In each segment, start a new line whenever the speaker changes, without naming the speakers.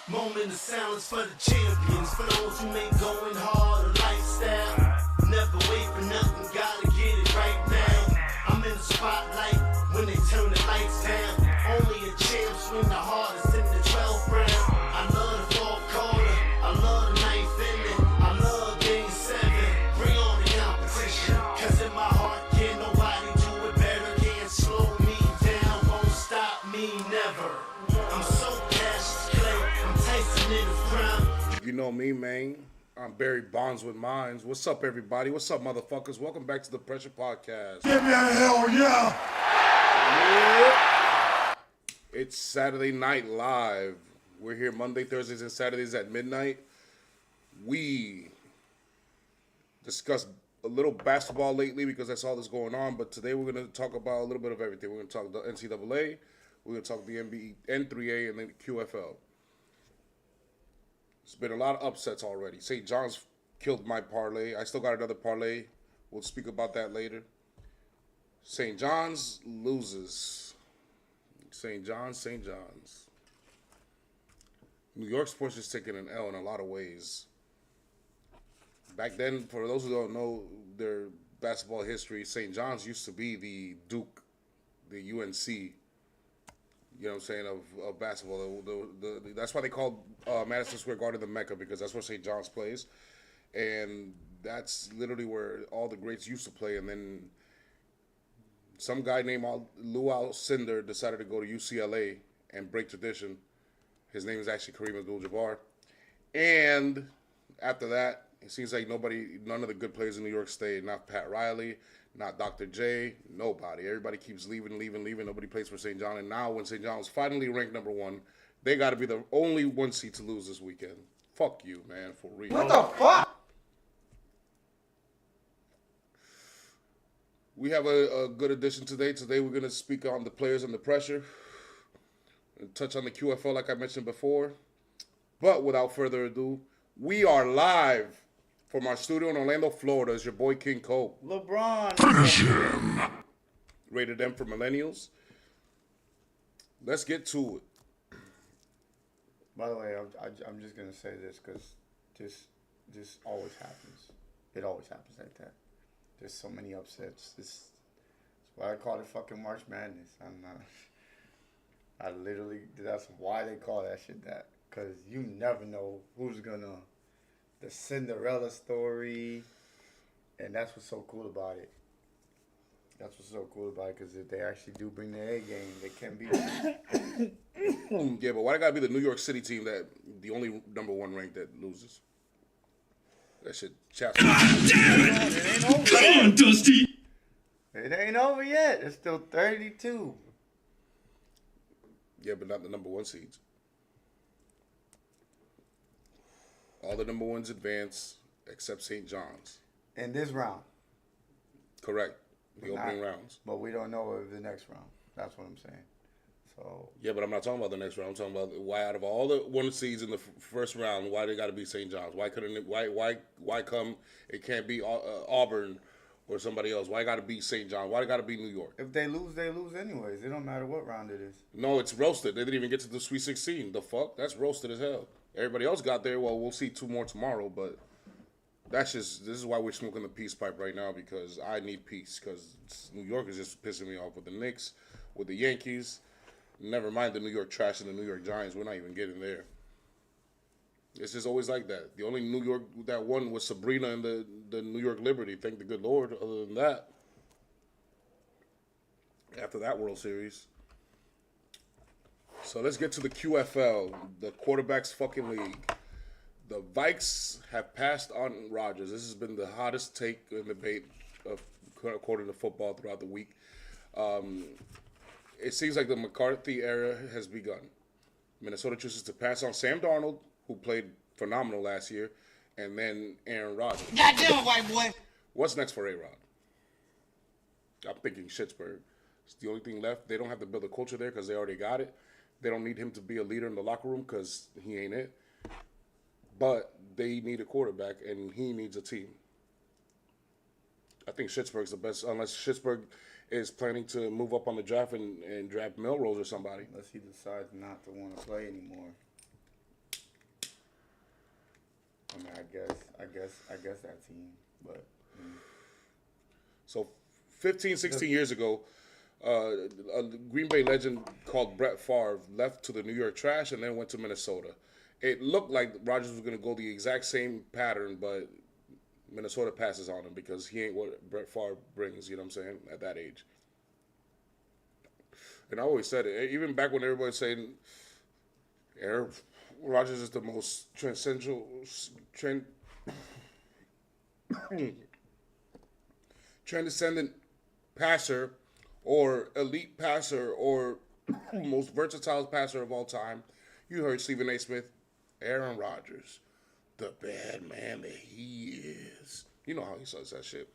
Moment of silence for the champions, for those who make going hard a lifestyle. Never wait for nothing, gotta get it right now. I'm in the spotlight when they turn the lights down. Only a champ swing the hardest in the 12th round. I love the fourth quarter, I love the ninth inning, I love game 7. Bring on the competition, cause in my heart can't nobody do it better. Can't slow me down, won't stop me never. I'm so Cassius Clay, I'm Tyson in his prime.
You know me, man. I'm Barry Bonds with Minds. What's up, everybody? What's up, motherfuckers? Welcome back to the Pressure Podcast.
Give me a hell yeah!
It's Saturday Night Live. We're here Monday, Thursdays, and Saturdays at midnight. We discussed a little basketball lately because that's all that's going on, but today we're going to talk about a little bit of everything. We're going to talk the NCAA, we're going to talk the NBA, N3A, and then the QFL. There's been a lot of upsets already. St. John's killed my parlay. I still got another parlay. We'll speak about that later. St. John's loses. St. John's. New York sports is taking an L in a lot of ways. Back then, for those who don't know their basketball history, St. John's used to be the Duke, the UNC. You know what I'm saying, of basketball. That's why they called Madison Square Garden the Mecca, because that's where St. John's plays. And that's literally where all the greats used to play. And then some guy named Lou Alcindor decided to go to UCLA and break tradition. His name is actually Kareem Abdul-Jabbar. And after that, it seems like none of the good players in New York stayed. Not Pat Riley, not Dr. J, nobody. Everybody keeps leaving. Nobody plays for St. John. And now when St. John was finally ranked number 1, they got to be the only 1 seed to lose this weekend. Fuck you, man, for real.
What the fuck?
We have a good edition today. Today we're going to speak on the players under pressure and touch on the QFL like I mentioned before. But without further ado, we are live from our studio in Orlando, Florida. It's your boy King Cole.
LeBron.
Finish him. Rated M for millennials. Let's get to it.
By the way, I'm just gonna say this because this always happens. It always happens like that. There's so many upsets. That's why I call it fucking March Madness. That's why they call that shit that. Because you never know who's gonna, the Cinderella story, and that's what's so cool about it. Because if they actually do bring their A game, they can beat them.
Yeah, but why gotta be the New York City team that the only number 1 ranked that loses? That shit chaps.
God damn it!
Come on, Dusty!
It ain't over yet. It's still 32.
Yeah, but not the number 1 seeds. All the number 1s advance except St. John's.
In this round.
Correct. The opening rounds.
But we don't know of the next round. That's what I'm saying. So.
Yeah, but I'm not talking about the next round. I'm talking about why out of all the 1 seeds in the first round, why they got to be St. John's? Why couldn't it? Why come? It can't be Auburn or somebody else. Why got to be St. John's? Why got to be New York?
If they lose, they lose anyways. It don't matter what round it is.
No, it's roasted. They didn't even get to the Sweet 16. The fuck? That's roasted as hell. Everybody else got there. Well, we'll see 2 more tomorrow, but this is why we're smoking the peace pipe right now, because I need peace, because New York is just pissing me off with the Knicks, with the Yankees. Never mind the New York Trash and the New York Giants. We're not even getting there. It's just always like that. The only New York that won was Sabrina and the New York Liberty. Thank the good Lord. Other than that, after that World Series. So let's get to the QFL, the quarterbacks fucking league. The Vikes have passed on Rodgers. This has been the hottest take and debate according to football throughout the week. It seems like the McCarthy era has begun. Minnesota chooses to pass on Sam Darnold, who played phenomenal last year, and then Aaron Rodgers.
Goddamn, white boy.
What's next for A-Rod? I'm thinking Schittsburg. It's the only thing left. They don't have to build a culture there because they already got it. They don't need him to be a leader in the locker room because he ain't it. But they need a quarterback, and he needs a team. I think Schittsburg's the best, unless Schittsburg is planning to move up on the draft and draft Melrose or somebody.
Unless he decides not to want to play anymore. I guess that team. But
So 15, 16 years ago, a Green Bay legend called Brett Favre left to the New York Trash and then went to Minnesota. It looked like Rodgers was going to go the exact same pattern, but Minnesota passes on him because he ain't what Brett Favre brings, you know what I'm saying, at that age. And I always said it, even back when everybody was saying Aaron Rodgers is the most transcendent passer or elite passer or most versatile passer of all time. You heard Stephen A. Smith, Aaron Rodgers, the bad man that he is. You know how he says that shit.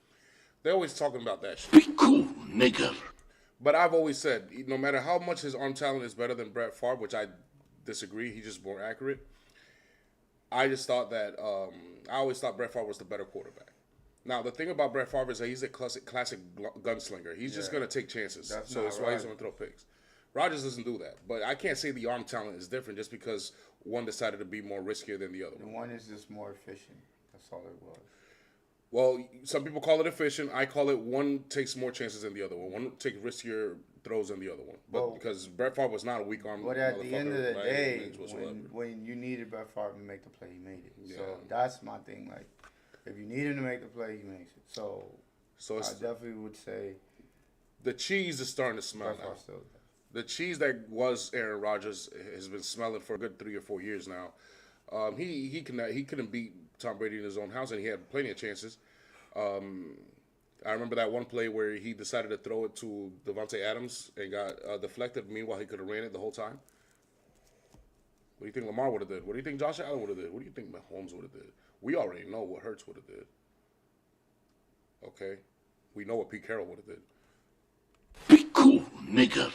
They're always talking about that shit.
Be cool, nigga.
But I've always said, no matter how much his arm talent is better than Brett Favre, which I disagree, he's just more accurate. I just thought that I always thought Brett Favre was the better quarterback. Now the thing about Brett Favre is that he's a classic gunslinger. He's just gonna take chances, that's why he's gonna throw picks. Rodgers doesn't do that, but I can't say the arm talent is different just because one decided to be more riskier than the other.
The one is just more efficient. That's all it was.
Well, some people call it efficient. I call it one takes more chances than the other one. One takes riskier throws than the other one. But because Brett Favre was not a weak arm.
But at the end of the day, when you needed Brett Favre to make the play, he made it. Yeah. So that's my thing. Like, if you need him to make the play, he makes it. So I definitely would say
the cheese is starting to smell now. The cheese that was Aaron Rodgers has been smelling for a good 3 or 4 years now. He couldn't beat Tom Brady in his own house, and he had plenty of chances. I remember that one play where he decided to throw it to Devontae Adams and got deflected. Meanwhile, he could have ran it the whole time. What do you think Lamar would have did? What do you think Josh Allen would have did? What do you think Mahomes would have did? We already know what Hurts would have did. Okay? We know what Pete Carroll would have did.
Be cool, nigga.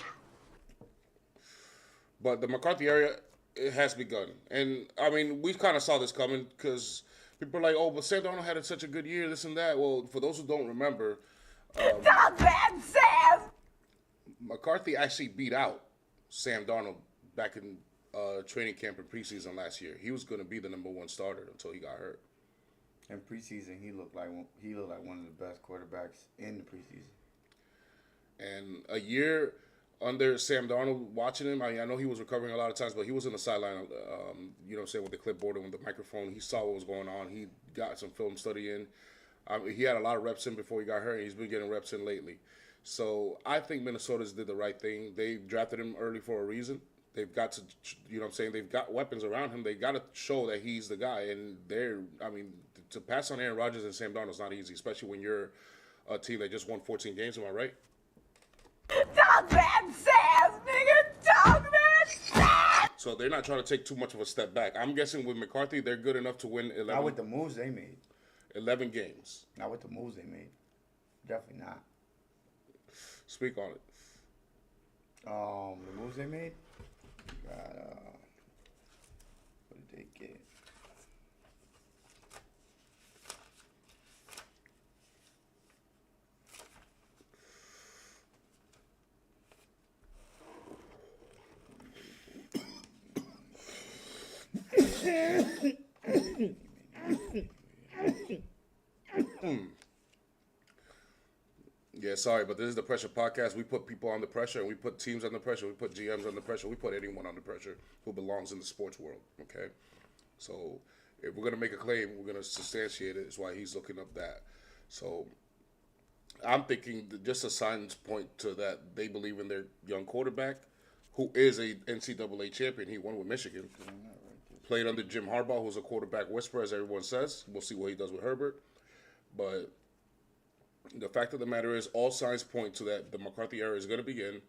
But the McCarthy era, it has begun. And, I mean, we kind of saw this coming because people are like, oh, but Sam Darnold had such a good year, this and that. Well, for those who don't remember,
Stop that, Sam!
McCarthy actually beat out Sam Darnold back in training camp and preseason last year. He was going to be the number one starter until he got hurt.
In preseason, he looked like one of the best quarterbacks in the preseason.
And a year under Sam Darnold, watching him, I mean, I know he was recovering a lot of times, but he was on the sideline, you know what I'm saying, with the clipboard and with the microphone. He saw what was going on. He got some film study in. He had a lot of reps in before he got hurt, and he's been getting reps in lately. So I think Minnesota's did the right thing. They drafted him early for a reason. They've got to, you know what I'm saying, they've got weapons around him. They got to show that he's the guy. And to pass on Aaron Rodgers and Sam Darnold is not easy, especially when you're a team that just won 14 games. Am I right?
Talk that, Sam, nigga! Talk that, Sam!
So they're not trying to take too much of a step back. I'm guessing with McCarthy, they're good enough to win 11.
Not with the moves they made.
11 games.
Not with the moves they made. Definitely not.
Speak on it.
The moves they made? Got, what did they get?
Yeah, sorry, but this is the Pressure Podcast. We put people under pressure, and we put teams under pressure. We put GMs under pressure. We put anyone under pressure who belongs in the sports world, okay? So if we're going to make a claim, we're going to substantiate it. That's why he's looking up that. So I'm thinking that just a signs point to that they believe in their young quarterback, who is a NCAA champion. He won with Michigan. Played under Jim Harbaugh, who's a quarterback whisperer, as everyone says. We'll see what he does with Herbert. But the fact of the matter is, all signs point to that the McCarthy era is going to begin.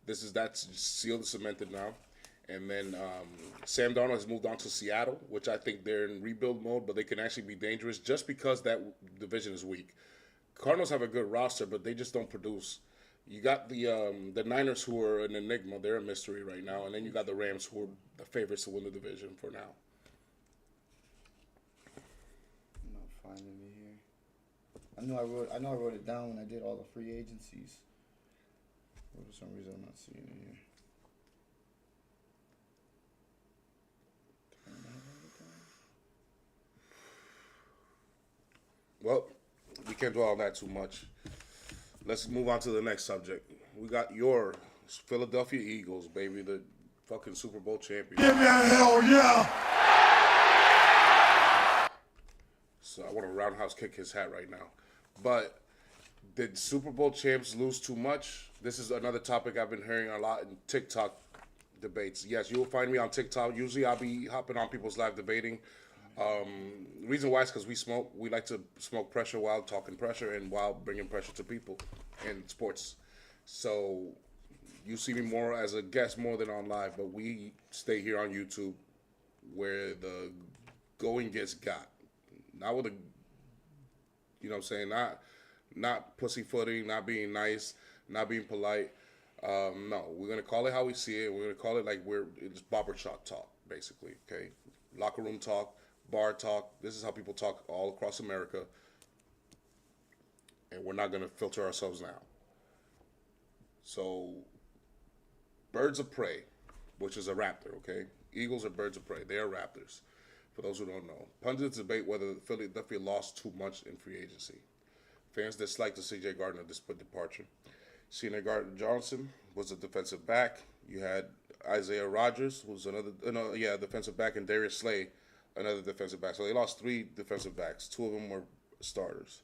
That's sealed and cemented now. And then Sam Darnold has moved on to Seattle, which I think they're in rebuild mode, but they can actually be dangerous just because that division is weak. Cardinals have a good roster, but they just don't produce. You got the Niners, who are an enigma. They're a mystery right now. And then you got the Rams, who are the favorites to win the division for now.
I'm not finding it here. I know I wrote it down when I did all the free agencies. But for some reason, I'm not seeing it here.
Well, we can't dwell on that too much. Let's move on to the next subject. We got your Philadelphia Eagles, baby, the fucking Super Bowl champions.
Give me a hell yeah!
So I want to roundhouse kick his hat right now. But did Super Bowl champs lose too much? This is another topic I've been hearing a lot in TikTok debates. Yes, you will find me on TikTok. Usually I'll be hopping on people's live debating. The reason why is because we smoke. We like to smoke pressure while talking pressure and while bringing pressure to people in sports. So you see me more as a guest more than on live, but we stay here on YouTube where the going gets got. Not with a, you know what I'm saying, not pussyfooting, not being nice, not being polite. No, we're going to call it how we see it. We're going to call it like it's barbershop talk, basically, okay? Locker room talk, bar talk. This is how people talk all across America. And we're not going to filter ourselves now. So, birds of prey, which is a raptor, okay? Eagles are birds of prey. They are raptors, for those who don't know. Pundits debate whether Philadelphia lost too much in free agency. Fans dislike the C.J. Gardner departure. Cena Gardner-Johnson was a defensive back. You had Isaiah Rodgers, who's another defensive back, and Darius Slay, another defensive back. So they lost 3 defensive backs. 2 of them were starters.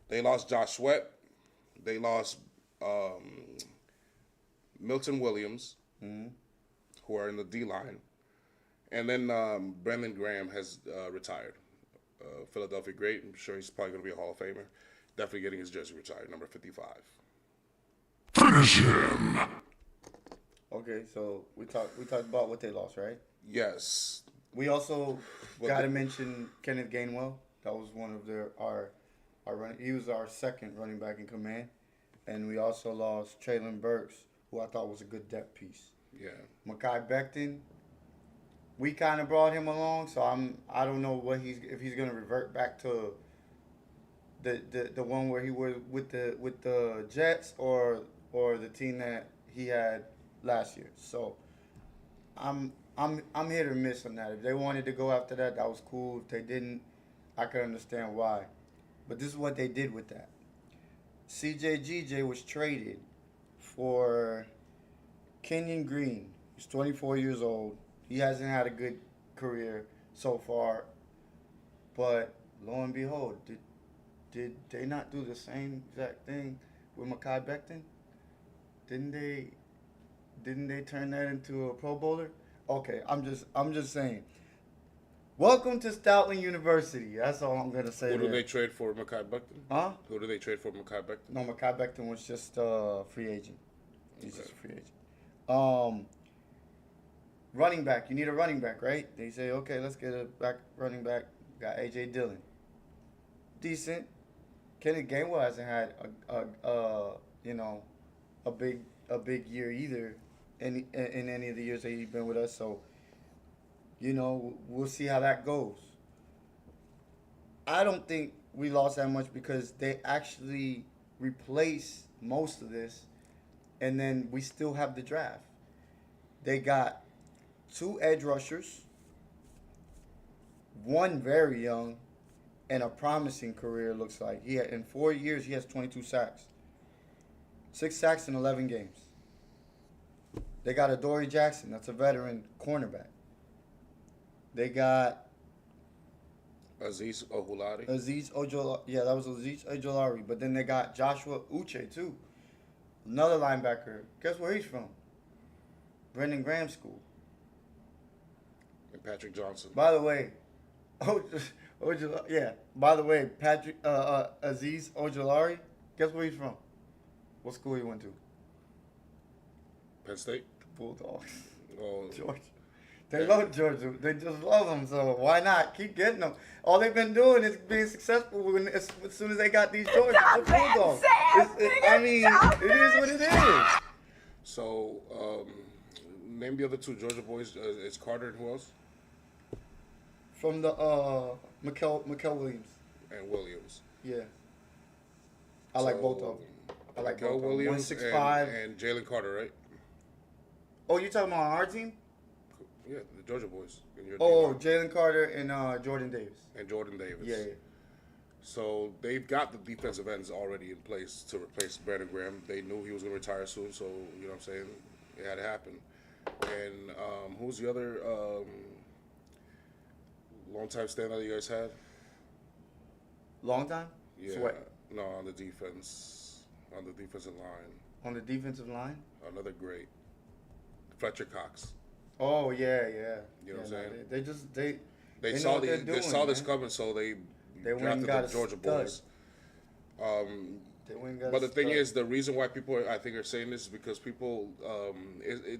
They lost Josh Sweat. They lost Milton Williams, who are in the D-line. And then Brandon Graham has retired. Philadelphia great. I'm sure he's probably going to be a Hall of Famer. Definitely getting his jersey retired, number 55.
Finish him!
Okay, so we talked about what they lost, right?
Yes.
We also got to mention Kenneth Gainwell. That was one of our he was our second running back in command. And we also lost Traylon Burks, who I thought was a good depth piece.
Yeah.
Mekhi Becton, we kind of brought him along, so I don't know if he's gonna revert back to the one where he was with the Jets or the team that he had last year. So I'm hit or miss on that. If they wanted to go after that was cool. If they didn't, I could understand why. But this is what they did with that. CJGJ was traded for Kenyon Green. He's 24 years old. He hasn't had a good career so far. But lo and behold, did they not do the same exact thing with Mekhi Becton? Didn't they turn that into a Pro Bowler? Okay, I'm just saying. Welcome to Stoutland University. That's all I'm gonna say.
Who did they trade for Mekhi Becton?
Huh?
Who did they trade for Mekhi Becton?
No, Mekhi Becton was just a free agent. He's just a free agent. Running back. You need a running back, right? They say, okay, let's get a running back. Got A.J. Dillon. Decent. Kenneth Gainwell hasn't had a big year either in any of the years that he's been with us. So, we'll see how that goes. I don't think we lost that much because they actually replaced most of this, and then we still have the draft. They got 2 edge rushers, one very young, and a promising career, looks like. In 4 years, he has 22 sacks. 6 sacks in 11 games. They got Adoree Jackson. That's a veteran cornerback. They got
Azeez Ojulari.
Yeah, that was Azeez Ojulari. But then they got Joshua Uche, too. Another linebacker. Guess where he's from? Brendan Graham School.
And Patrick Johnson.
By the way, By the way, Azeez Ojulari, guess where he's from? What school he went to?
Penn State.
Bulldogs.
Oh,
Georgia. They love Georgia. They just love them. So why not keep getting them? All they've been doing is being successful as soon as they got these Georgia Bulldogs. It is what it is.
So, name the other 2 Georgia boys. It's Carter and who else?
From the Mikel Williams.
And Williams.
Yeah. I like both of them. I like
Mikel
both of them.
Williams
165.
and Jalen Carter, right?
Oh, you talking about on our team?
Yeah, the Georgia boys. In your
Oh,
team.
Jalen Carter and Jordan Davis.
And Jordan Davis.
Yeah.
So they've got the defensive ends already in place to replace Brandon Graham. They knew he was going to retire soon, so you know what I'm saying. It had to happen. And who's the other long time standout you guys had?
Long time?
Yeah,
Sweat.
no, on the defensive line,
On the defensive line?
another great, Fletcher Cox.
Oh, yeah.
You know what I'm saying?
They just,
They
know
saw
what they're
they
doing,
saw this
man.
coming, so they
They went and
drafted
got
the
a
Georgia
stud.
boys.
They went and got
But
a
the thing
stud.
is, the reason why people I think are saying this is because people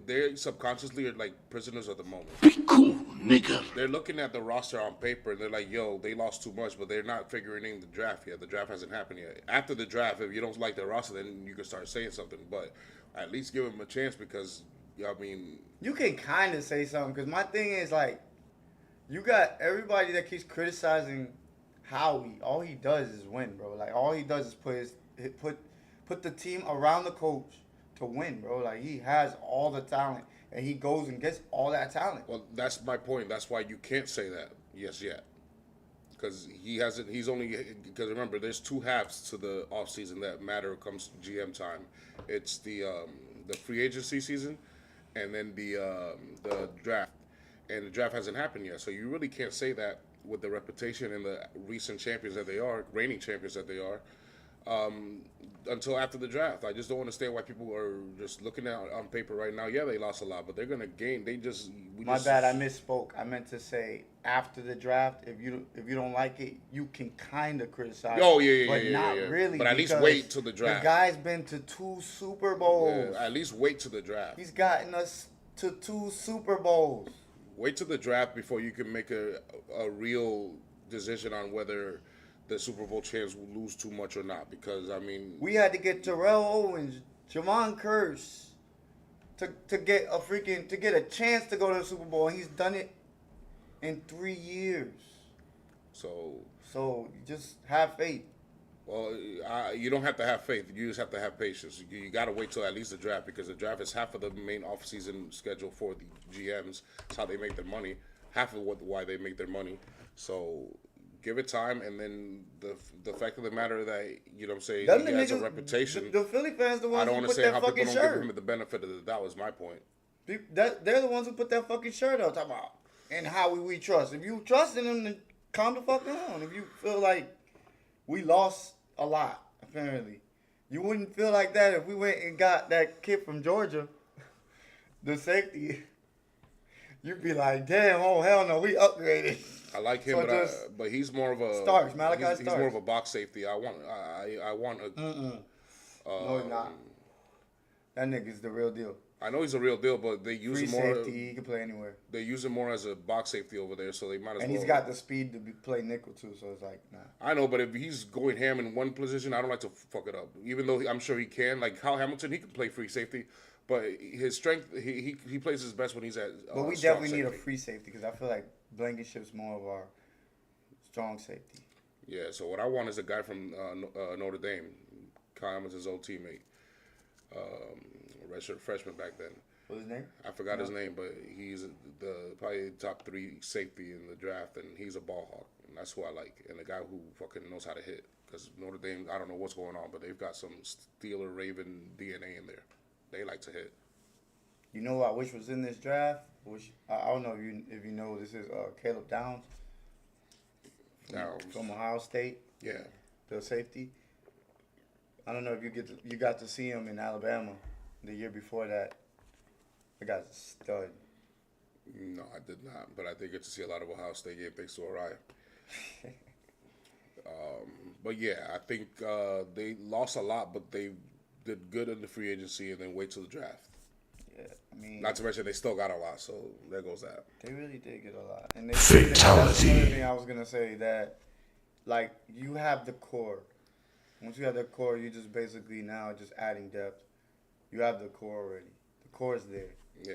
they subconsciously are like prisoners of the moment.
Be cool, nigga.
They're looking at the roster on paper and they're like, "Yo, they lost too much," but they're not figuring in the draft yet. The draft hasn't happened yet. After the draft, if you don't like the roster, then you can start saying something. But at least give them a chance because I mean,
You can kind of say something, because my thing is, like, you got everybody that keeps criticizing Howie. All he does is win, bro. Like, all he does is put the team around the coach to win, bro. Like, he has all the talent, and he goes and gets all that talent.
well, that's my point. That's why you can't say that yet. Because he hasn't. He's only because remember, there's two halves to the offseason that matter comes GM time. It's the free agency season, and then the draft. And the draft hasn't happened yet, so you really can't say that with the reputation and the recent champions that they are, reigning champions that they are, until after the draft. I just don't understand why people are just looking at on paper right now. Yeah, they lost a lot, but they're gonna gain.
My bad, I misspoke. I meant to say after the draft. If you don't like it, you can kind of criticize.
Oh, yeah,
but
yeah,
not
yeah.
really.
But at least
because
wait till the draft.
The guy's been to 2 Super Bowls.
At least wait till the draft.
He's gotten us to 2 Super Bowls.
Wait till the draft before you can make a real decision on whether the Super Bowl champs will lose too much or not. Because I mean,
We had to get Terrell Owens, Javon Curse, to get a chance to go to the Super Bowl, and he's done it in 3 years.
so
So just have faith.
well, you don't have to have faith. You just have to have patience. You got to wait till at least the draft because the draft is half of the main off-season schedule for the GMs. It's how they make their money. Half of why they make their money. So give it time, and then the fact of the matter that you know what I'm saying
Them
he
the
has a
niggas-
reputation.
The Philly fans, the
I
ones
don't
who put
understand
that
how people
fucking
don't
shirt.
give him the benefit of the doubt. Is my point.
They're the ones who put that fucking shirt on. Talking about and how we trust. If you trust in them, then calm the fuck down. If you feel like we lost a lot, apparently, you wouldn't feel like that if we went and got that kid from Georgia, the safety. You'd be like, damn, oh hell no, we upgraded.
I like him,
So
but he's more of a
Starks, Malachi
he's more
Starks.
of a box safety. I want a.
No, he's not. That nigga's the real deal.
I know he's a real deal, but they use
Free
him more.
safety, he can play anywhere.
They use him more as a box safety over there, so they might as
And
well.
he's got the speed to play nickel too, so it's like, nah.
I know, but if he's going ham in one position, I don't like to fuck it up. Even though I'm sure he can, like Kyle Hamilton, he can play free safety, but his strength, he plays his best when he's at.
But we
strong
definitely need a
safety.
free safety because I feel like Blankenship's more of our strong safety.
Yeah, so what I want is a guy from Notre Dame, Kyle Hamilton's old teammate, redshirt freshman back then.
What's his name?
I forgot his name, but he's probably top 3 safety in the draft, and he's a ball hawk, and that's who I like, and a guy who fucking knows how to hit. Because Notre Dame, I don't know what's going on, but they've got some Steeler Raven DNA in there. They like to hit.
You know who I wish was in this draft? I don't know if you know this is Caleb Downs
Downs.
from Ohio State,
Yeah.
the safety. I don't know if you got to see him in Alabama the year before that. The guy's a stud.
No, I did not, but I did get to see a lot of Ohio State game thanks to Orion. But yeah, I think they lost a lot, but they did good in the free agency, and then wait till the draft.
Yeah, I mean,
Not to mention they still got a lot, so there goes that.
they really did get a lot. And
Fatality.
That's another thing I was gonna say, that like you have the core. Once you have the core, you just basically now just adding depth. You have the core already. The core is there.
Yeah.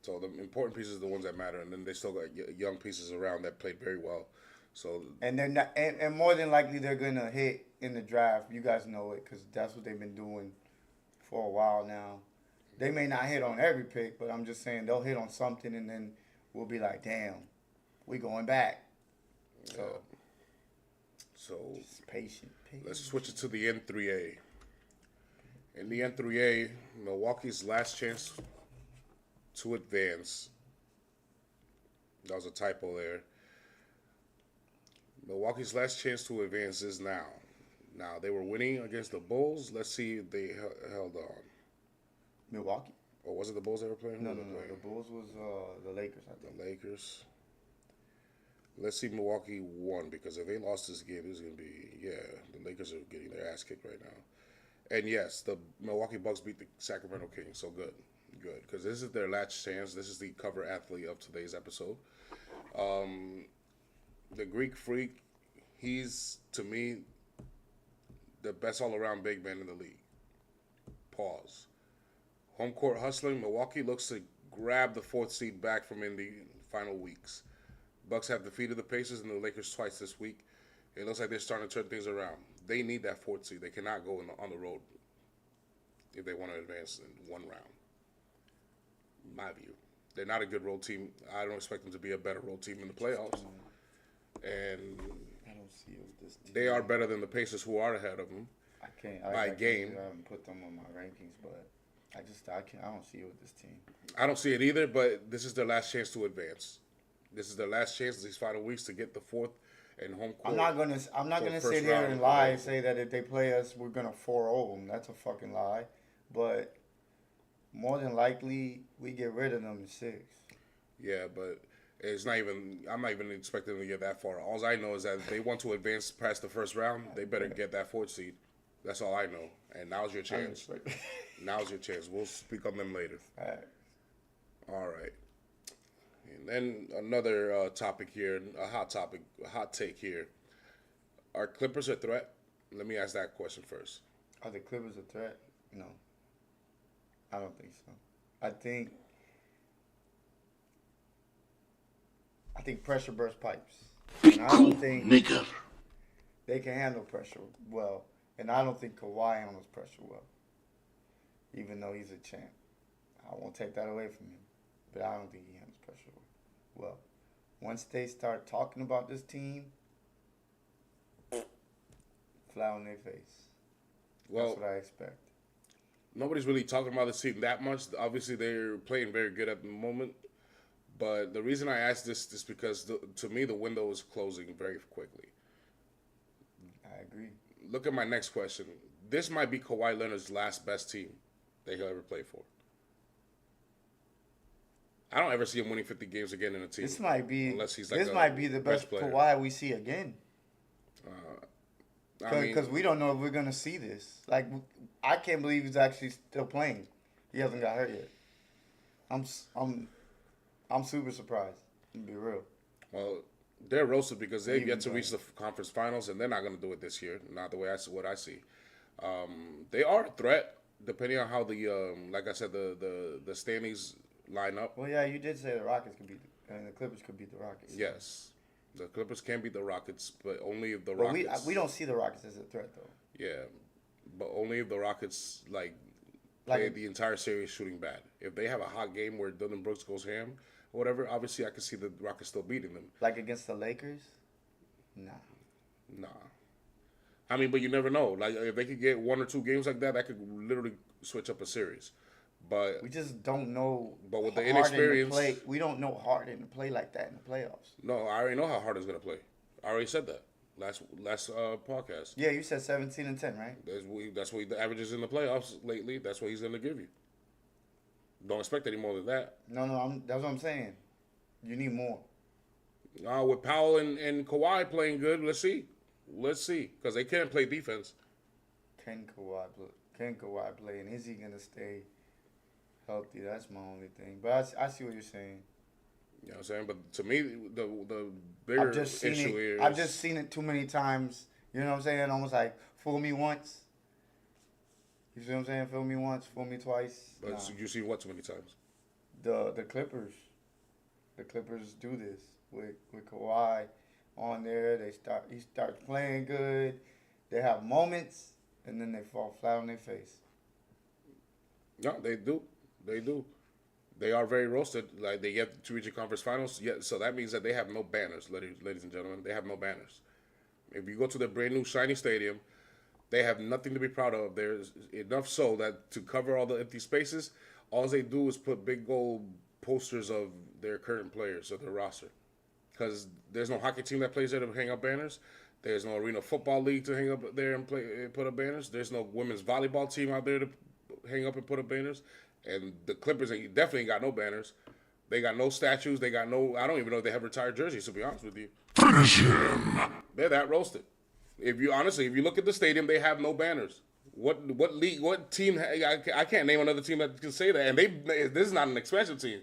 So the important pieces are the ones that matter, and then they still got young pieces around that played very well. So
And they're not, and more than likely they're gonna hit in the draft. You guys know it because that's what they've been doing for a while now. They may not hit on every pick, but I'm just saying they'll hit on something, and then we'll be like, damn, we going back. So
So
Just patient.
let's switch it to the N3A. In the N3A, Milwaukee's last chance to advance. That was a typo there. Milwaukee's last chance to advance is now. Now, they were winning against the Bulls. Let's see if they held on.
Milwaukee?
Or was it the Bulls they were playing?
No,
Who
no,
were they
no.
playing?
The Bulls was the Lakers, I think.
The Lakers. Let's see Milwaukee won, because if they lost this game, this is going to be, the Lakers are getting their ass kicked right now. And yes, the Milwaukee Bucks beat the Sacramento Kings, so good, because this is their last chance. This is the cover athlete of today's episode. The Greek Freak, he's, to me, the best all-around big man in the league. Pause. Home court hustling, Milwaukee looks to grab the 4th seed back from in the final weeks. Bucks have defeated the Pacers and the Lakers twice this week. It looks like they're starting to turn things around. They need that 4th seed. They cannot go on the road if they want to advance in one round. My view. They're not a good road team. I don't expect them to be a better road team in the playoffs. And
I don't see it with this team.
they are better than the Pacers, who are ahead of them. By game.
I haven't put them on my rankings, but I don't see it with this team.
I don't see it either, but this is their last chance to advance. This is their last chance these final weeks to get the 4th and home court.
I'm not gonna
first
sit here
round
and lie and
of
say that if they play us, we're gonna 4-0 them. That's a fucking lie. But more than likely, we get rid of them in 6.
Yeah, but it's not even. I'm not even expecting them to get that far. All I know is that if they want to advance past the first round, they better get that 4th seed. That's all I know. And now's your chance. Now's your chance. We'll speak on them later. All right. And then another topic here, a hot take here. Are Clippers a threat? Let me ask that question first.
Are the Clippers a threat? No. I don't think so. I think pressure bursts pipes.
Be
And I
cool,
don't think
nigga.
they can handle pressure well. And I don't think Kawhi handles pressure well. Even though he's a champ. I won't take that away from him. But I don't think he handles pressure well. Once they start talking about this team, flat on their face.
Well,
That's what I expect.
nobody's really talking about this team that much. Obviously, they're playing very good at the moment. But the reason I ask this is because, to me, the window is closing very quickly.
I agree.
Look at my next question. This might be Kawhi Leonard's last best team that he'll ever play for. I don't ever see him winning 50 games again in a team.
This might be
unless he's like
this
a
might be the best
player.
Kawhi we see again.
I mean,
Because we don't know if we're gonna see this. Like, I can't believe he's actually still playing. He hasn't got hurt yet. I'm super surprised. To be real.
well, they're roasted because they've
Even
yet to
playing.
reach the conference finals, and they're not going to do it this year. Not the way what I see. They are a threat, depending on how the like I said, the standings line up.
Well, yeah, you did say the Rockets could beat, and the Clippers could beat the Rockets.
Yes, the Clippers can beat the Rockets, but only if the
But
Rockets.
we don't see the Rockets as a threat though.
Yeah, but only if the Rockets play the entire series shooting bad. If they have a hot game where Dylan Brooks goes ham, or whatever, obviously I can see the Rockets still beating them.
Like against the Lakers, nah.
Nah. I mean, but you never know. Like, if they could get 1 or 2 games like that, that could literally switch up a series. But
We just don't know.
But with the
Harden to
inexperience-
play, we don't know Harden to play like that in the playoffs.
no, I already know how Harden's going to play. I already said that last podcast.
Yeah, you said 17-10, right?
That's what the averages in the playoffs lately. That's what he's going to give you. Don't expect any more than that.
No, that's what I'm saying. You need more.
With Powell and Kawhi playing good, let's see. Because they can't play defense.
Can Kawhi play, and is he gonna stay healthy? That's my only thing. But I see what you're saying.
You know what I'm saying? But to me, the bigger
I've just seen
issue
it.
is...
I've just seen it too many times. You know what I'm saying? Almost like fool me once. You see what I'm saying? Fool me once, fool me twice.
But
Nah.
you see what too many times?
The Clippers. The Clippers do this with Kawhi on there. He starts playing good. They have moments, and then they fall flat on their face.
No, they do. They are very roasted. Like, they get to reach the conference finals. Yeah, so that means that they have no banners, ladies and gentlemen. They have no banners. If you go to their brand new shiny stadium, they have nothing to be proud of. There's enough so that to cover all the empty spaces, all they do is put big gold posters of their current players of their roster. Because there's no hockey team that plays there to hang up banners. There's no arena football league to hang up there and put up banners. There's no women's volleyball team out there to hang up and put up banners. And the Clippers definitely ain't got no banners. They got no statues. They got no. I don't even know if they have retired jerseys. To be honest with you,
Finish him.
they're that roasted. If you look at the stadium, they have no banners. What league? What team? I can't name another team that can say that. And this is not an expansion team.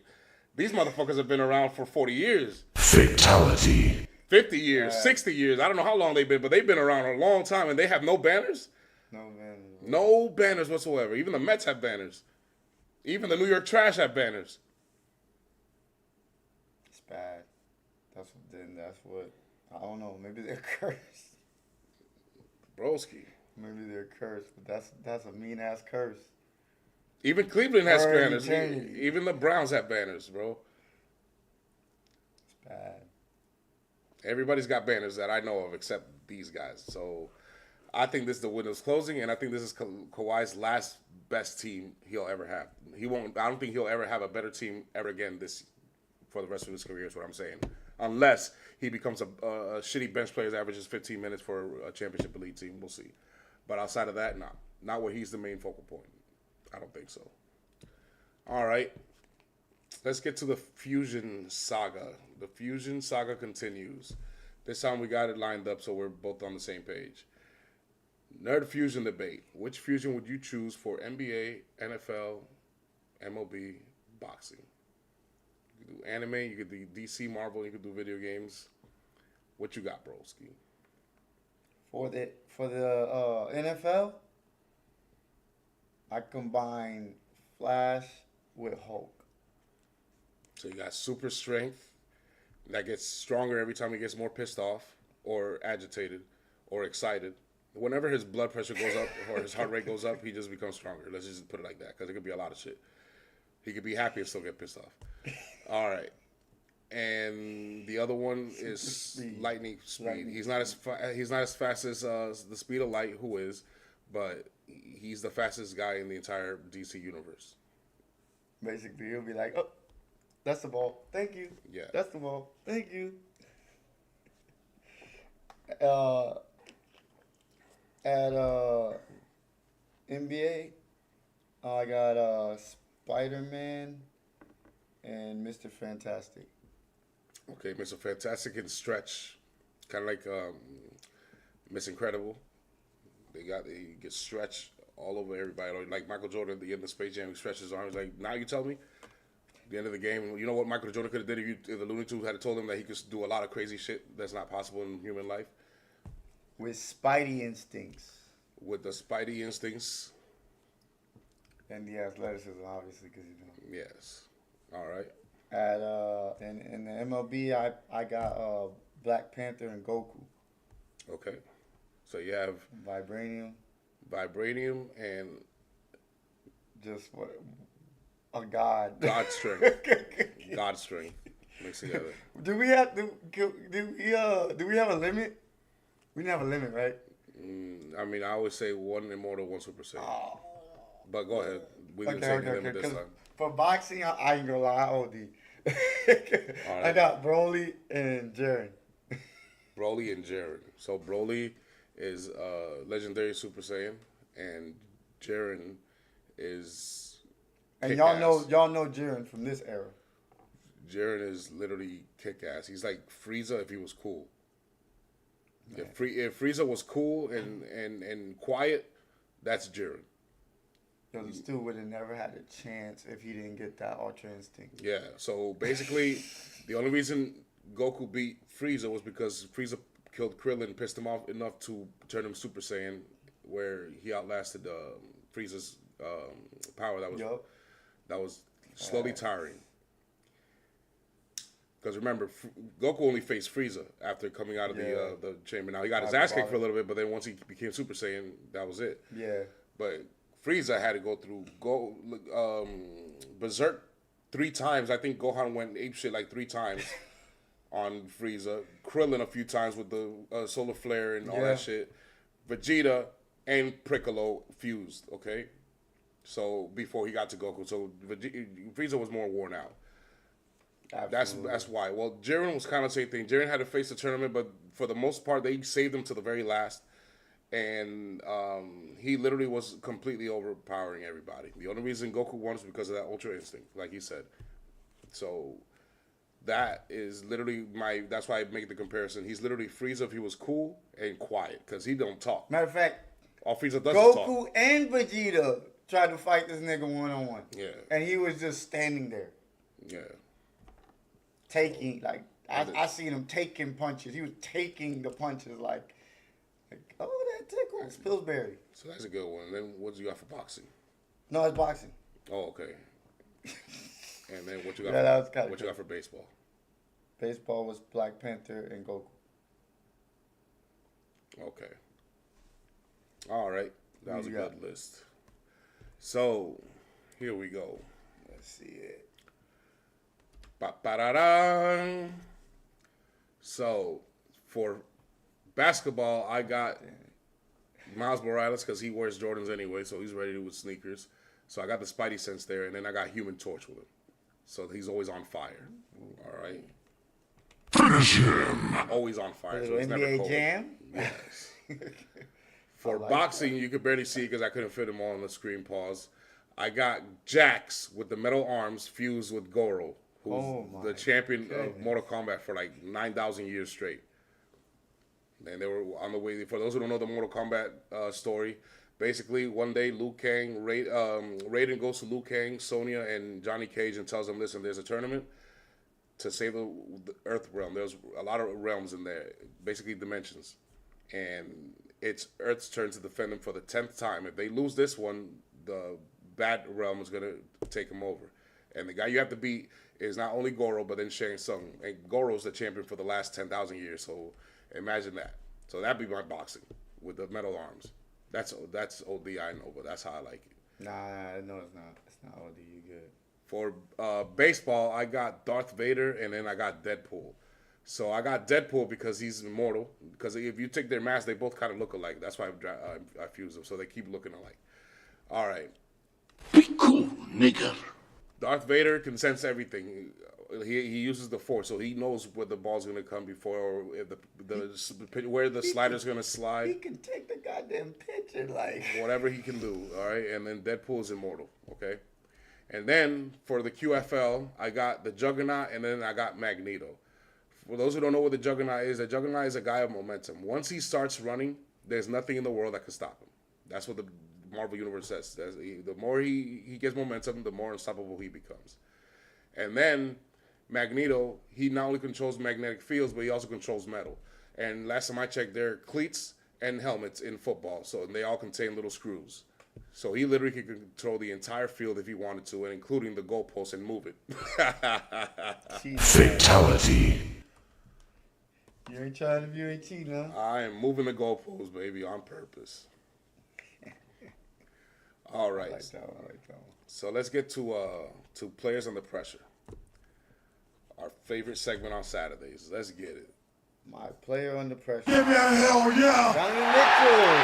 These motherfuckers have been around for 40 years,
Fatality.
50 years, 60 years. I don't know how long they've been, but they've been around a long time, and they have no banners.
No man.
No banners whatsoever. Even the Mets have banners. Even the New York Trash have banners.
It's bad. That's what. I don't know. Maybe they're cursed.
Broski.
Maybe they're cursed, but that's a mean ass curse.
Even Cleveland has
Already
banners.
changed.
Even the Browns have banners, bro.
It's bad.
Everybody's got banners that I know of except these guys. So I think this is the window's closing, and I think this is Kawhi's last best team he'll ever have. I don't think he'll ever have a better team ever again for the rest of his career. Is what I'm saying. Unless he becomes a shitty bench player that averages 15 minutes for a championship elite team. We'll see. But outside of that, not where he's the main focal point. I don't think so. All right. Let's get to the Fusion Saga. The Fusion Saga continues. This time we got it lined up so we're both on the same page. Nerd Fusion debate. Which fusion would you choose for NBA, NFL, MLB, boxing? You could do anime, you could do DC, Marvel, you could do video games. What you got, broski?
For the NFL, I combine Flash with Hulk.
So you got super strength that gets stronger every time he gets more pissed off or agitated or excited. Whenever his blood pressure goes up or his heart rate goes up, he just becomes stronger. Let's just put it like that, because it could be a lot of shit. He could be happy and still get pissed off. All right. And the other one is
speed.
lightning speed.
Lightning
He's not as fast as the speed of light, who is, but he's the fastest guy in the entire DC universe.
Basically, he'll be like, "Oh, that's the ball. Thank you.
Yeah.
That's the ball. Thank you." At NBA, I got Spider-Man and Mr. Fantastic.
Okay, Mr. Fantastic can stretch, kind of like Miss Incredible. They get stretched all over everybody. Like Michael Jordan at the end of Space Jam, he stretches his arms. Like, now you tell me, at the end of the game, you know what Michael Jordan could have did if the Looney Tunes had told him that he could do a lot of crazy shit that's not possible in human life?
With Spidey instincts.
With the Spidey instincts,
And the athleticism, obviously, because
yes. All right.
At in the MLB, I got Black Panther and Goku.
Okay. So you have
Vibranium.
and
Just what a god.
God strength. God strength mixed together.
Do we have a limit? We didn't have a limit, right?
I mean, I always say one immortal, one Super Saiyan. But go ahead. We didn't say any limit this
'cause
time.
For boxing, I ain't gonna lie, I OD.
All right.
I got Broly and Jaren.
Broly and Jiren. So Broly is legendary Super Saiyan, and Jiren is
And
kick-ass.
y'all know Jaren from this era.
Jiren is literally kick-ass. He's like Frieza if he was cool. If Frieza was cool and quiet, that's Jiren.
Yo, this dude would have never had a chance if he didn't get that Ultra Instinct.
Yeah, so basically, the only reason Goku beat Frieza was because Frieza killed Krillin, pissed him off enough to turn him Super Saiyan, where he outlasted Frieza's power that was slowly tiring. Because remember, Goku only faced Frieza after coming out of the chamber. Now, he got his ass kicked for a little bit, but then once he became Super Saiyan, that was it.
Yeah.
But Frieza had to go Berserk 3 times. I think Gohan went apeshit like 3 times. on Frieza. Krillin a few times with the solar flare and all
Yeah.
that shit. Vegeta and Piccolo fused. Okay, so before he got to Goku, so Frieza was more worn out.
Absolutely.
That's why. Well, Jiren was kind of the same thing. Jiren had to face the tournament, but for the most part, they saved him to the very last. And he literally was completely overpowering everybody. The only reason Goku won is because of that Ultra Instinct, like he said. So that is literally that's why I make the comparison. He's literally Frieza if he was cool and quiet, because he don't talk.
Matter of fact,
All Frieza does is talk.
Goku and Vegeta tried to fight this nigga one-on-one.
Yeah.
And he was just standing there.
Yeah.
Taking, like, I seen him taking punches. He was taking the punches like oh, that tickles. Pillsbury.
So that's a good one. Then what you got for boxing?
No, it's boxing.
Oh, okay. And then what you got?
Yeah, that was kinda
what you got for baseball?
Baseball was Black Panther and Goku.
Okay. All right. That was a
you
good
got?
list. So, here we go.
Let's see it.
Ba-ba-da-da. So, for basketball, I got Miles Morales because he wears Jordans anyway, so he's ready with sneakers. So I got the Spidey sense there, and then I got Human Torch with him. So he's always on fire. All right.
Finish him.
Always on fire. So
Little
he's never
NBA
cold.
Jam.
Yes. For
like
boxing, you could barely see it because I couldn't fit them all on the screen. Pause. I got Jax with the metal arms fused with Goro, who's
Oh my
the champion of
goodness.
Mortal Kombat for like 9,000 years straight. And they were on the way. For those who don't know the Mortal Kombat story, basically one day Liu Kang, Raiden goes to Liu Kang, Sonya, and Johnny Cage and tells them, "Listen, there's a tournament to save the Earth realm. There's a lot of realms in there, basically dimensions, and it's Earth's turn to defend them for the 10th time. If they lose this one, the bad realm is gonna take them over. And the guy you have to beat is not only Goro, but then Shang Tsung. And Goro's the champion for the last 10,000 years. So imagine that. So that'd be my boxing with the metal arms. That's OD, I know, but that's how I like it.
Nah, no, it's not. It's not OD. You good?
For baseball, I got Darth Vader, and then I got Deadpool. So I got Deadpool because he's immortal. Because if you take their masks, they both kind of look alike. That's why I fuse them. So they keep looking alike. All right.
Be cool, nigga.
Darth Vader can sense everything. He uses the Force, so he knows where the ball's gonna come before, or if where the slider's gonna
He
slide.
can take the goddamn picture, like.
Whatever he can do. All right, and then Deadpool is immortal. Okay, and then for the QFL, I got the Juggernaut, and then I got Magneto. For those who don't know what the Juggernaut is a guy of momentum. Once he starts running, there's nothing in the world that can stop him. That's what the Marvel Universe says. The more he gets momentum, the more unstoppable he becomes. And then Magneto, he not only controls magnetic fields, but he also controls metal. And last time I checked, there are cleats and helmets in football, so they all contain little screws. So he literally could control the entire field if he wanted to, and including the goalpost, and move it.
Fatality.
You ain't trying to, you ain't cheating, huh?
I am moving the goalpost, baby, on purpose. All right.
I like that one. I like that one.
So let's get to Players Under Pressure. Our favorite segment on Saturdays. Let's get it.
My player under pressure.
Give me a hell yeah.
Donovan Mitchell.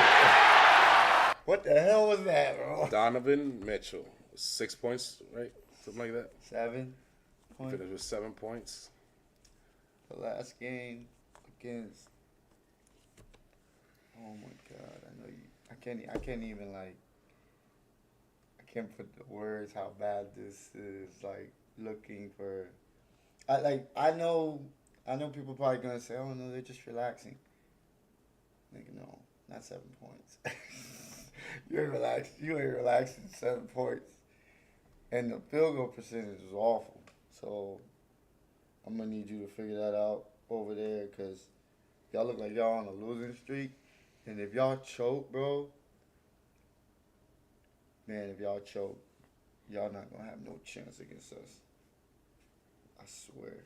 What the hell was that, bro?
Donovan Mitchell. 6 points, right? Something like that.
7 points.
Finished with 7 points.
The last game against. Oh my God! I know you. I can't even like. I can't put the words how bad this is. Like looking for. I know people probably gonna say, oh no, they're just relaxing. Nigga, no, not 7 points. You ain't relaxing 7 points. And the field goal percentage is awful. So I'm gonna need you to figure that out over there, because y'all look like y'all on a losing streak. And if y'all choke, bro, man, if y'all choke, y'all not gonna have no chance against us. I swear.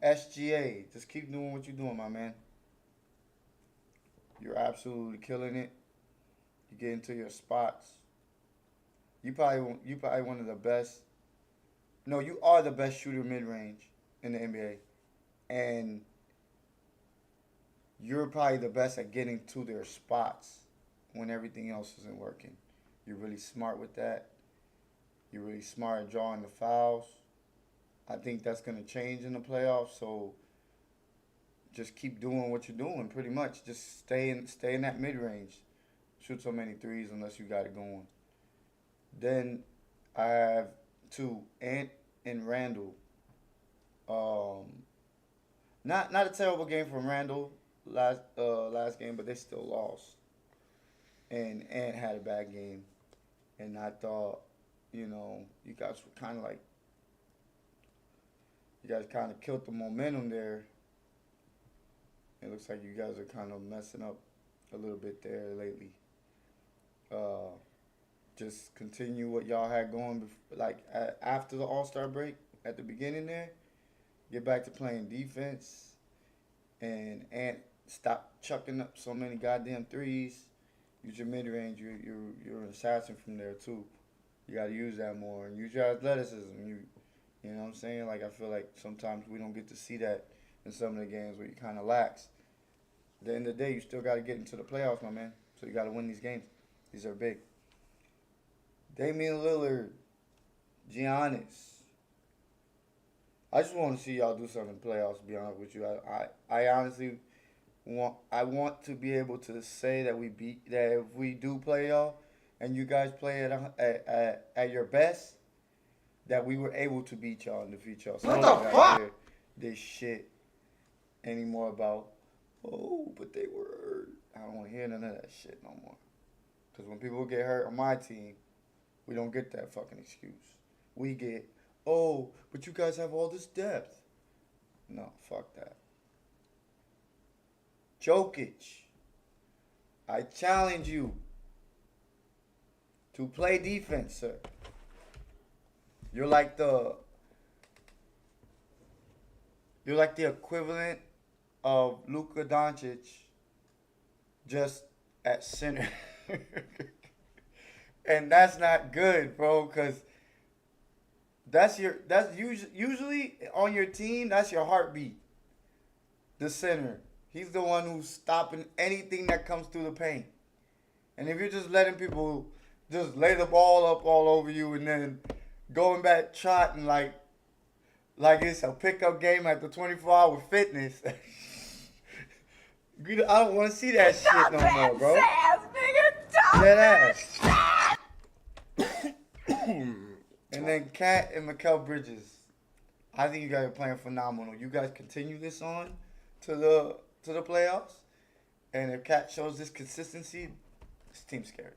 SGA, just keep doing what you're doing, my man. You're absolutely killing it. You get into your spots. You probably one of the best. No, you are the best shooter mid range in the NBA, and you're probably the best at getting to their spots when everything else isn't working. You're really smart with that. You're really smart at drawing the fouls. I think that's going to change in the playoffs. So just keep doing what you're doing, pretty much. Just stay in that mid range. Shoot so many threes unless you got it going. Then I have two, Ant and Randall. Not a terrible game from Randall last game, but they still lost. And Ant had a bad game, and I thought, you guys were kind of like, you guys kind of killed the momentum there. It looks like you guys are kind of messing up a little bit there lately. Just continue what y'all had going, after the All-Star break at the beginning there. Get back to playing defense, and stop chucking up so many goddamn threes. Use your mid range. You're an assassin from there too. You got to use that more and use your athleticism. You know what I'm saying? Like, I feel like sometimes we don't get to see that in some of the games where you kind of lax. At the end of the day, you still got to get into the playoffs, my man. So you got to win these games. These are big. Damian Lillard, Giannis. I just want to see y'all do something in the playoffs, to be honest with you. I honestly want to be able to say that if we do play y'all and you guys play at your best, that we were able to beat y'all and defeat y'all. So
What
I
the
don't gotta
fuck?
hear this shit anymore about, but they were hurt. I don't want to hear none of that shit no more. Because when people get hurt on my team, we don't get that fucking excuse. We get, but you guys have all this depth. No, fuck that. Jokic, I challenge you to play defense, sir. You're like the equivalent of Luka Doncic, just at center. And that's not good, bro, because that's usually on your team, that's your heartbeat. The center. He's the one who's stopping anything that comes through the paint. And if you're just letting people just lay the ball up all over you and then going back trotting like it's a pickup game at the 24-hour fitness, I don't want to see that shit no more, bro.
Ass, nigga,
Dead ass. And then Cat and Mikal Bridges. I think you guys are playing phenomenal. You guys continue this on to the playoffs, and if Cat shows this consistency, this team's scared.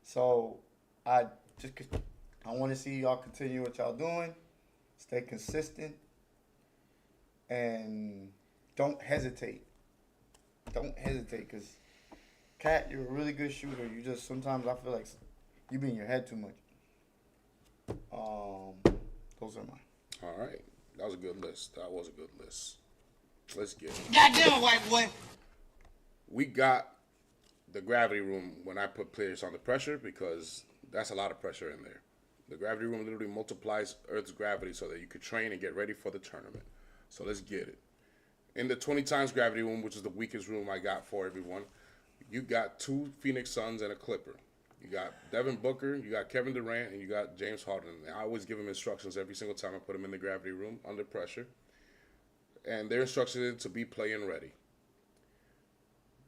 So I want to see y'all continue what y'all doing, stay consistent, and don't hesitate. Don't hesitate, because Cat, you're a really good shooter. You just sometimes I feel like you be in your head too much. Those are mine.
All right. That was a good list. Let's get it.
Goddamn white boy.
We got the gravity room when I put players under pressure, because that's a lot of pressure in there. The gravity room literally multiplies Earth's gravity so that you could train and get ready for the tournament. So let's get it. In the 20 times gravity room, which is the weakest room I got for everyone, you got 2 Phoenix Suns and a Clipper. You got Devin Booker, you got Kevin Durant, and you got James Harden. And I always give them instructions every single time I put them in the gravity room under pressure. And their instructions is to be play-in ready.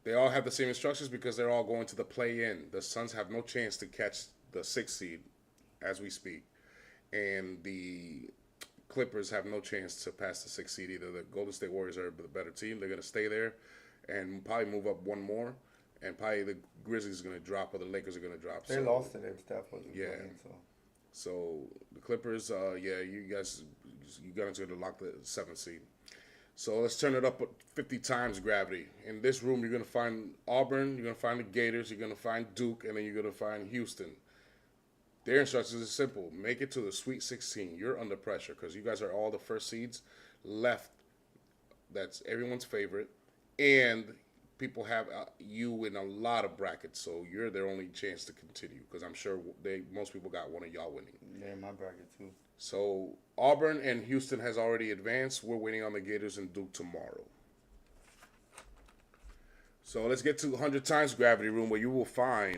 They all have the same instructions because they're all going to the play-in. The Suns have no chance to catch the 6th seed as we speak. And the Clippers have no chance to pass the 6th seed either. The Golden State Warriors are the better team. They're going to stay there and probably move up one more. And probably the Grizzlies are going to drop or the Lakers are going to drop.
They lost today. Steph wasn't playing, so.
So the Clippers, you guys are going to lock the 7th seed. So let's turn it up 50 times gravity. In this room, you're going to find Auburn, you're going to find the Gators, you're going to find Duke, and then you're going to find Houston. Their instructions are simple. Make it to the Sweet 16. You're under pressure because you guys are all the first seeds left. That's everyone's favorite. And people have you in a lot of brackets, so you're their only chance to continue. Because I'm sure most people got one of y'all winning.
Yeah, my bracket too.
So Auburn and Houston has already advanced. We're waiting on the Gators and Duke tomorrow. So let's get to 100 Times Gravity Room, where you will find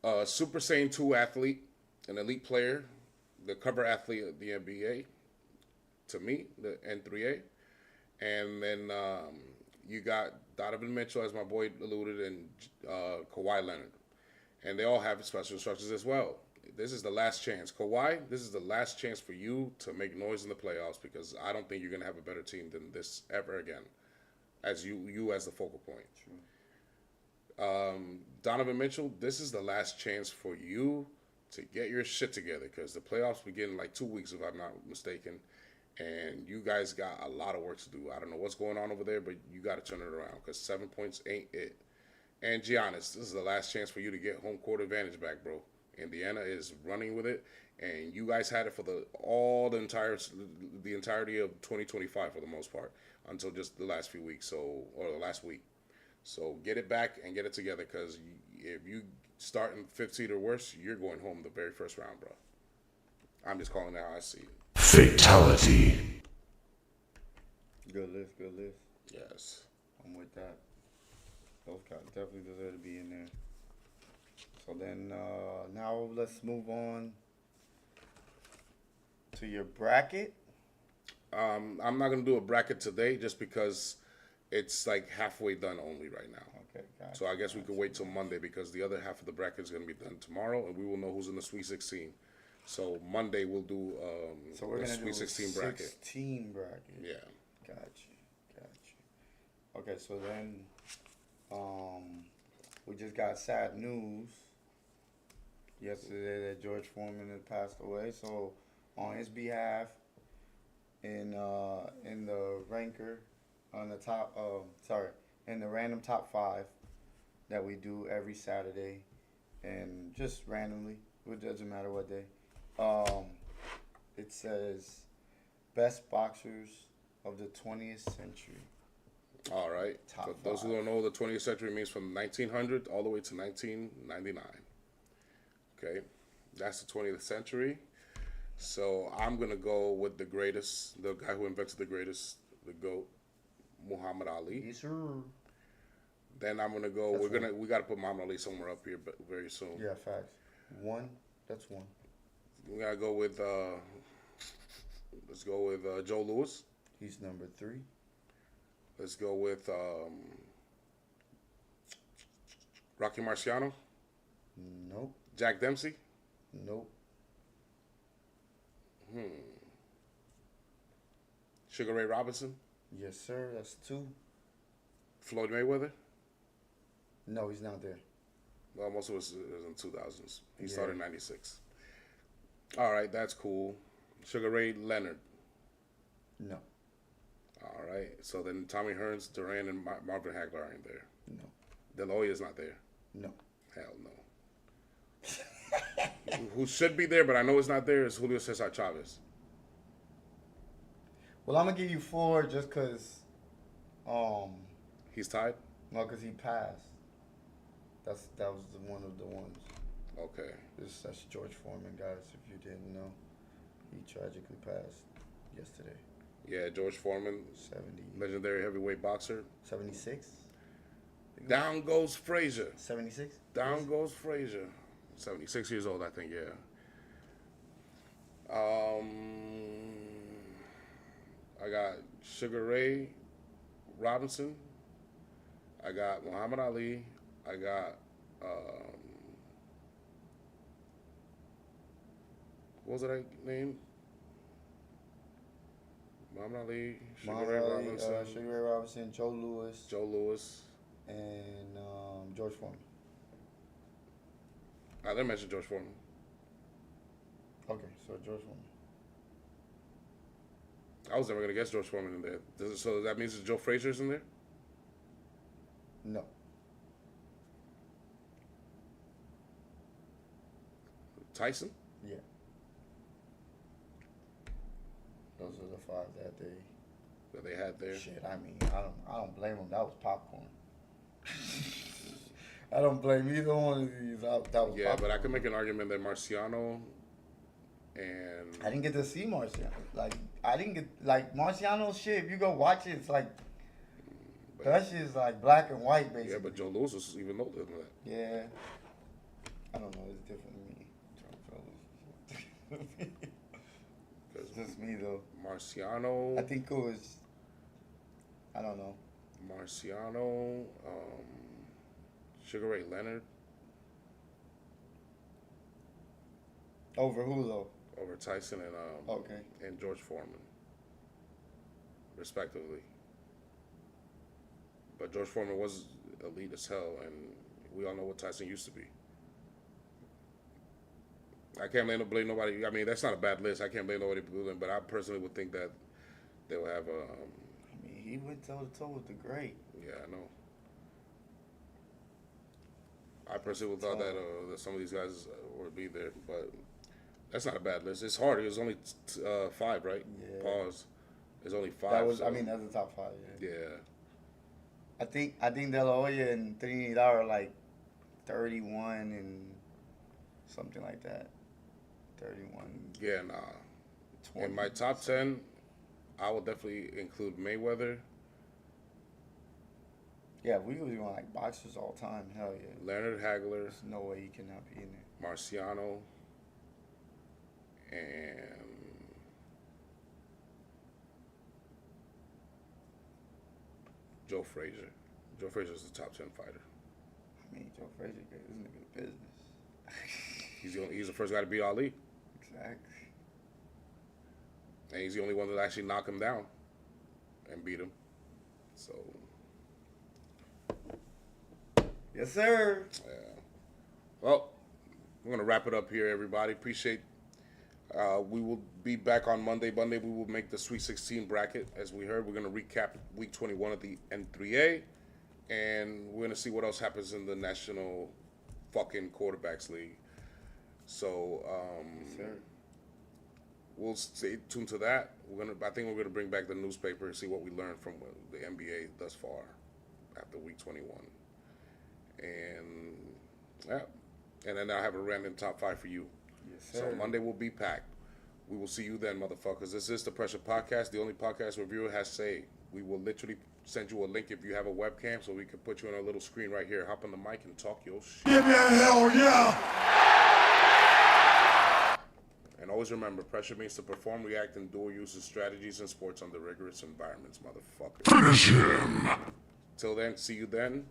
a Super Saiyan 2 athlete, an elite player, the cover athlete of the NBA, to me, the N3A. And then you got Donovan Mitchell, as my boy alluded, and Kawhi Leonard. And they all have special instructions as well. This is the last chance. Kawhi, this is the last chance for you to make noise in the playoffs, because I don't think you're going to have a better team than this ever again, as you as the focal point. True. Donovan Mitchell, this is the last chance for you to get your shit together, because the playoffs begin in like 2 weeks, if I'm not mistaken. And you guys got a lot of work to do. I don't know what's going on over there, but you got to turn it around, because 7 points ain't it. And Giannis, this is the last chance for you to get home court advantage back, bro. Indiana is running with it, and you guys had it for the entirety of 2025 for the most part, until just the last few weeks, or the last week. So get it back and get it together, because if you start in 15 or worse, you're going home the very first round, bro. I'm just calling it how I see it.
Fatality.
Good list, good list.
Yes.
I'm with that. Those guys definitely deserve to be in there. So then, now let's move on to your bracket.
I'm not going to do a bracket today, just because it's like halfway done only right now.
Okay, gotcha.
So I guess we could wait till Monday, because the other half of the bracket is going to be done tomorrow, and we will know who's in the Sweet 16. So Monday we'll do
So we're
the
gonna
Sweet
do
16 bracket.
16 bracket.
Yeah.
Gotcha. Okay, so then, we just got sad news yesterday that George Foreman had passed away. So on his behalf, in the ranker, on the top, in the random top 5 that we do every Saturday, and just randomly, it doesn't matter what day. It says best boxers of the 20th century.
All right.
Top
For those who
5.
don't know, the 20th century means from 1900 all the way to 1999. Okay, that's the 20th century. So I'm gonna go with the greatest, the guy who invented the greatest, the GOAT, Muhammad Ali.
Yes, sir.
Then I'm gonna go.
That's
we gotta put Muhammad Ali somewhere up here, but very soon.
Yeah, facts. 1. That's 1.
We gotta go with. Let's go with Joe Louis.
He's number 3.
Let's go with Rocky Marciano.
Nope.
Jack Dempsey.
Nope.
Sugar Ray Robinson.
Yes, sir. That's 2.
Floyd Mayweather.
No, he's not there.
Well, most of us is in 2000s. He
Yeah.
started in 96. All right, that's cool. Sugar Ray Leonard.
No.
All right. So then Tommy Hearns, Duran, and Marvin Hagler aren't there.
No.
De La Hoya's not there.
No.
Hell no. Who should be there, but I know it's not there, is Julio Cesar Chavez.
Well, I'm gonna give you 4 just because,
He's tied?
no, because he passed. That was one of the ones.
Okay.
That's George Foreman, guys. If you didn't know, he tragically passed yesterday.
Yeah, George Foreman,
70,
legendary heavyweight boxer.
76,
Down goes Frazier.
76.
Down goes Frazier. 76 years old, I think, yeah. I got Sugar Ray Robinson. I got Muhammad Ali. I got what was it I named? Muhammad Ali, Sugar Ray Robinson,
Sugar Ray Robinson, Joe Louis,
Joe Louis.
and George Foreman.
I didn't mention George Foreman.
Okay, so George Foreman.
I was never gonna guess George Foreman in there. So that means Joe Frazier's in there?
No.
Tyson?
Yeah. Those are 5 that day.
that they had there.
Shit, I mean, I don't blame them. That was popcorn. I don't blame either one of these. That was
Yeah,
popcorn.
but I could make an argument that Marciano and
I didn't get to see Marciano. Like, I didn't get, like, Marciano's shit, if you go watch it, it's like, that shit's like black and white, basically.
yeah, but Joe Louis was even older than that.
Yeah. I don't know, it's different to me. It's just me, though.
Marciano,
I think it was, I don't know.
Marciano, Sugar Ray Leonard
Over who, though?
over Tyson and
Okay.
and George Foreman, respectively. But George Foreman was elite as hell, and we all know what Tyson used to be. I can't blame nobody. I mean, that's not a bad list. I can't blame nobody for doing it, but I personally would think that they would have
I mean, he went toe to toe with the great.
yeah, I know. I personally would thought that some of these guys would be there, but that's not a bad list. It's hard. It was only 5, right?
Yeah.
Pause. There's only 5.
That was,
so-
I mean, that's the top 5. Yeah.
yeah.
I think De La Hoya and Trinidad are like 31 and something like that. 31.
Yeah, nah.
20.
In my top 10, I will definitely include Mayweather,
Yeah, we was doing like boxers all the time. Hell yeah.
Leonard Hagler,
There's no way he cannot be in there.
Marciano, and Joe Frazier. Joe Frazier's the top 10 fighter.
I mean, Joe Frazier isn't a good business.
He's the first guy to beat Ali,
Exactly.
and he's the only one that actually knocked him down and beat him. So,
Yes, sir.
well, we're gonna wrap it up here, everybody. Appreciate. We will be back on Monday. Monday we will make the Sweet 16 bracket. As we heard, we're gonna recap Week 21 of the N3A, and we're gonna see what else happens in the National fucking Quarterbacks League. So
Sir.
we'll stay tuned to that. I think we're gonna bring back the newspaper and see what we learned from the NBA thus far after Week 21, and yeah, and then I'll have a random top 5 for you.
Yes,
So
sir.
Monday will be packed. We will see you then, motherfuckers. This is the Pressure Podcast, the only podcast where viewer has say. We will literally send you a link if you have a webcam, so we can put you on a little screen right here. Hop on the mic and talk your shit.
Give me a hell yeah!
And always remember, pressure means to perform, react, and dual uses strategies in sports under rigorous environments, motherfuckers.
Finish him!
Till then, see you then,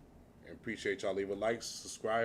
and appreciate y'all. Leave a like, subscribe.